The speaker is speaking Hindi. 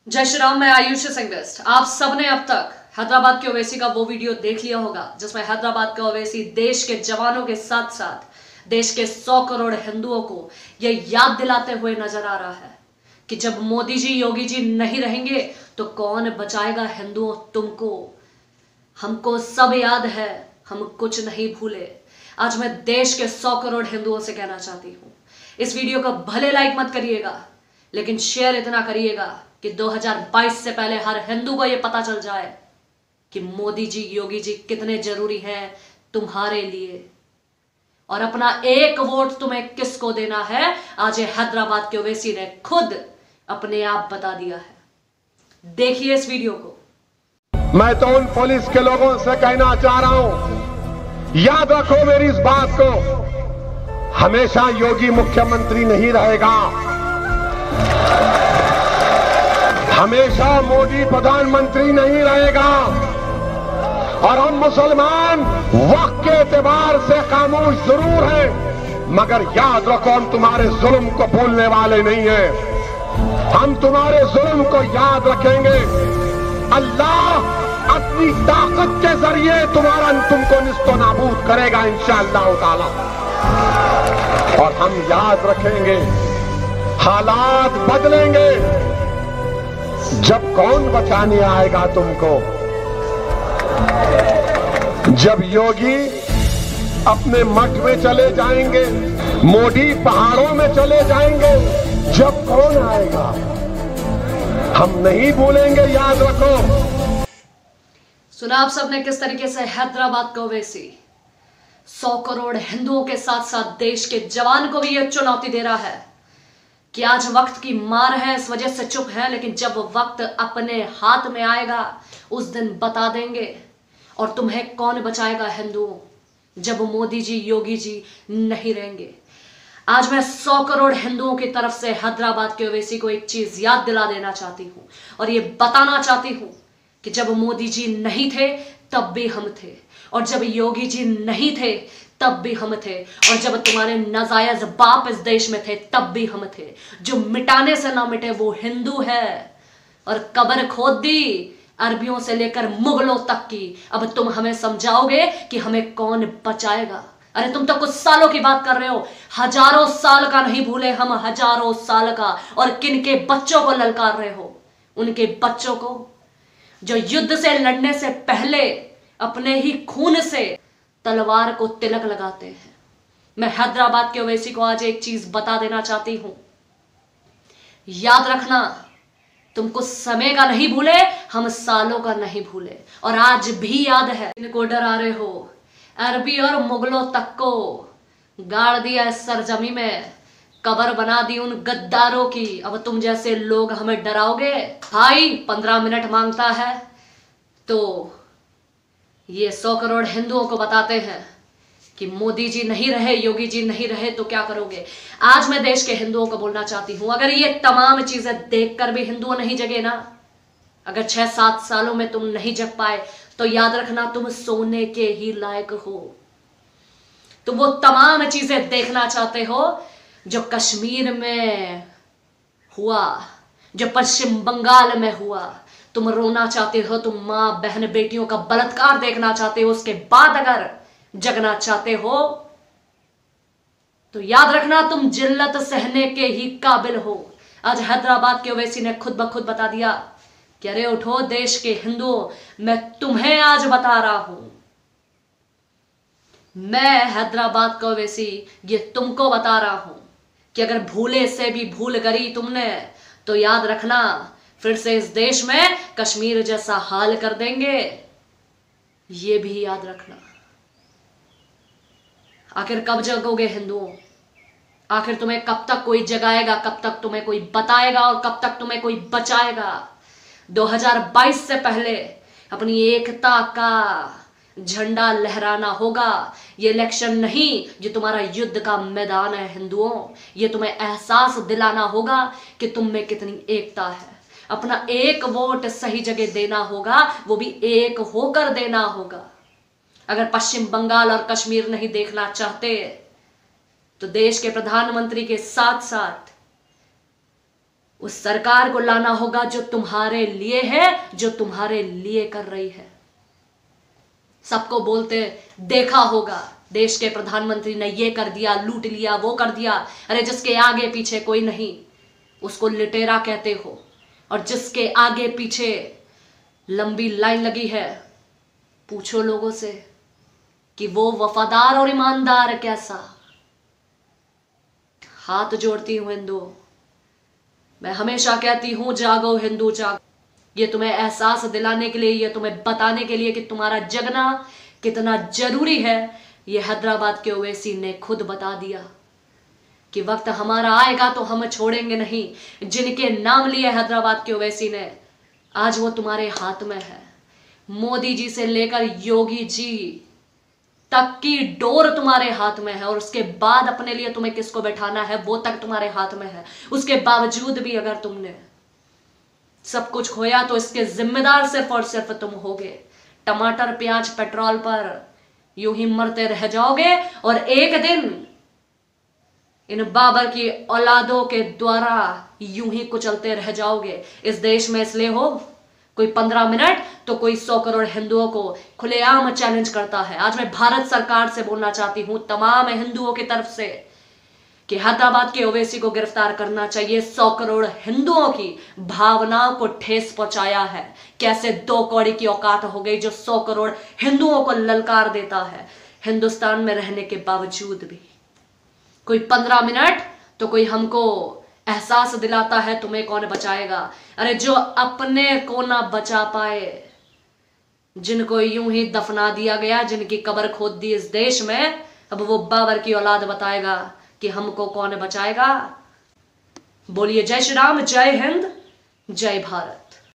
जय श्री राम। मैं आयुष सिंह बेस्ट। आप सबने अब तक हैदराबाद के ओवैसी का वो वीडियो देख लिया होगा जिसमें हैदराबाद का ओवैसी देश के जवानों के साथ साथ देश के 100 करोड़ हिंदुओं को यह याद दिलाते हुए नजर आ रहा है कि जब मोदी जी योगी जी नहीं रहेंगे तो कौन बचाएगा हिंदुओं तुमको। हमको सब याद है, हम कुछ नहीं भूले। आज मैं देश के 100 करोड़ हिंदुओं से कहना चाहती हूं, इस वीडियो को भले लाइक मत करिएगा लेकिन शेयर इतना करिएगा कि 2022 से पहले हर हिंदू को यह पता चल जाए कि मोदी जी योगी जी कितने जरूरी हैं तुम्हारे लिए और अपना एक वोट तुम्हें किसको देना है। आज हैदराबाद के ओवैसी ने खुद अपने आप बता दिया है। देखिए इस वीडियो को। मैं तो उन पुलिस के लोगों से कहना चाह रहा हूं, याद रखो मेरी इस बात को, हमेशा योगी मुख्यमंत्री नहीं रहेगा, हमेशा मोदी प्रधानमंत्री नहीं रहेगा। और हम मुसलमान वक्त के एतबार से खामोश जरूर हैं, मगर याद रखो हम तुम्हारे जुल्म को भूलने वाले नहीं हैं। हम तुम्हारे जुल्म को याद रखेंगे। अल्लाह अपनी ताकत के जरिए तुमको निस्तो नाबूद करेगा इंशाअल्लाह ताला। और हम याद रखेंगे, हालात बदलेंगे। जब कौन बचाने आएगा तुमको? जब योगी अपने मठ में चले जाएंगे, मोदी पहाड़ों में चले जाएंगे, जब कौन आएगा? हम नहीं भूलेंगे, याद रखो। सुना आप सबने किस तरीके से हैदराबाद का ओवैसी 100 करोड़ हिंदुओं के साथ साथ देश के जवान को भी यह चुनौती दे रहा है कि आज वक्त की मार है, इस वजह से चुप है, लेकिन जब वक्त अपने हाथ में आएगा उस दिन बता देंगे। और तुम्हें कौन बचाएगा हिंदुओं जब मोदी जी योगी जी नहीं रहेंगे। आज मैं 100 करोड़ हिंदुओं की तरफ से हैदराबाद के ओवैसी को एक चीज याद दिला देना चाहती हूं और ये बताना चाहती हूं कि जब मोदी जी नहीं थे तब भी हम थे, और जब योगी जी नहीं थे तब भी हम थे, और जब तुम्हारे नाजायज बाप इस देश में थे तब भी हम थे। जो मिटाने से ना मिटे वो हिंदू है। और कब्र खोद दी अरबियों से लेकर मुगलों तक की, अब तुम हमें समझाओगे कि हमें कौन बचाएगा। अरे तुम तो कुछ सालों की बात कर रहे हो, हजारों साल का नहीं भूले हम, हजारों साल का। और किन के बच्चों को ललकार रहे हो? उनके बच्चों को जो युद्ध से लड़ने से पहले अपने ही खून से तलवार को तिलक लगाते हैं। मैं हैदराबाद के ओवैसी को आज एक चीज बता देना चाहती हूं, याद रखना, तुम कुछ समय का नहीं भूले, हम सालों का नहीं भूले। और आज भी याद है, इनको डरा रहे हो, अरबी और मुगलों तक को गाड़ दिया इस सरजमी में, कब्र बना दी उन गद्दारों की। अब तुम जैसे लोग हमें डराओगे? भाई 15 मिनट मांगता है तो ये 100 करोड़ हिंदुओं को बताते हैं कि मोदी जी नहीं रहे, योगी जी नहीं रहे तो क्या करोगे। आज मैं देश के हिंदुओं को बोलना चाहती हूं, अगर ये तमाम चीजें देखकर भी हिंदुओं नहीं जगे ना, अगर 6-7 सालों में तुम नहीं जग पाए तो याद रखना तुम सोने के ही लायक हो। तुम वो तमाम चीजें देखना चाहते हो जो कश्मीर में हुआ, जो पश्चिम बंगाल में हुआ। तुम रोना चाहते हो, तुम मां बहन बेटियों का बलात्कार देखना चाहते हो, उसके बाद अगर जगना चाहते हो तो याद रखना तुम जिल्लत सहने के ही काबिल हो। आज हैदराबाद के ओवैसी ने खुद ब खुद बता दिया कि अरे उठो देश के हिंदुओं, मैं तुम्हें आज बता रहा हूं, मैं हैदराबाद का ओवैसी ये तुमको बता रहा हूं कि अगर भूले से भी भूल करी तुमने तो याद रखना फिर से इस देश में कश्मीर जैसा हाल कर देंगे। ये भी याद रखना। आखिर कब जगोगे हिंदुओं? आखिर तुम्हें कब तक कोई जगाएगा, कब तक तुम्हें कोई बताएगा और कब तक तुम्हें कोई बचाएगा? 2022 से पहले अपनी एकता का झंडा लहराना होगा। ये इलेक्शन नहीं, ये तुम्हारा युद्ध का मैदान है हिंदुओं। ये तुम्हें एहसास दिलाना होगा कि तुम में कितनी एकता है। अपना एक वोट सही जगह देना होगा, वो भी एक होकर देना होगा। अगर पश्चिम बंगाल और कश्मीर नहीं देखना चाहते तो देश के प्रधानमंत्री के साथ साथ उस सरकार को लाना होगा जो तुम्हारे लिए है, जो तुम्हारे लिए कर रही है। सबको बोलते देखा होगा देश के प्रधानमंत्री ने ये कर दिया, लूट लिया, वो कर दिया। अरे जिसके आगे पीछे कोई नहीं उसको लुटेरा कहते हो, और जिसके आगे पीछे लंबी लाइन लगी है, पूछो लोगों से कि वो वफादार और ईमानदार कैसा। हाथ जोड़ती हूं हिंदू, मैं हमेशा कहती हूं जागो हिंदू जागो। ये तुम्हें एहसास दिलाने के लिए, ये तुम्हें बताने के लिए कि तुम्हारा जगना कितना जरूरी है। ये हैदराबाद के ओवैसी ने खुद बता दिया कि वक्त हमारा आएगा तो हम छोड़ेंगे नहीं। जिनके नाम लिए हैदराबाद के ओवैसी ने, आज वो तुम्हारे हाथ में है। मोदी जी से लेकर योगी जी तक की डोर तुम्हारे हाथ में है, और उसके बाद अपने लिए तुम्हें किसको बैठाना है वो तक तुम्हारे हाथ में है। उसके बावजूद भी अगर तुमने सब कुछ खोया तो इसके जिम्मेदार सिर्फ और सिर्फ तुम होगे। टमाटर प्याज पेट्रोल पर यूं ही मरते रह जाओगे, और एक दिन इन बाबर की औलादों के द्वारा यूं ही कुचलते रह जाओगे। इस देश में इसलिए हो, कोई 15 मिनट तो कोई 100 करोड़ हिंदुओं को खुलेआम चैलेंज करता है। आज मैं भारत सरकार से बोलना चाहती हूं, तमाम हिंदुओं की तरफ से, कि हैदराबाद के ओवैसी को गिरफ्तार करना चाहिए। 100 करोड़ हिंदुओं की भावनाओं को ठेस पहुंचाया है। कैसे 2 कौड़ी की औकात हो गई जो 100 करोड़ हिंदुओं को ललकार देता है, हिंदुस्तान में रहने के बावजूद भी। कोई 15 मिनट तो कोई हमको एहसास दिलाता है तुम्हें कौन बचाएगा। अरे जो अपने को ना बचा पाए, जिनको यूं ही दफना दिया गया, जिनकी कब्र खोद दी इस देश में, अब वो बाबर की औलाद बताएगा कि हमको कौन बचाएगा। बोलिए जय श्री राम, जय हिंद, जय भारत।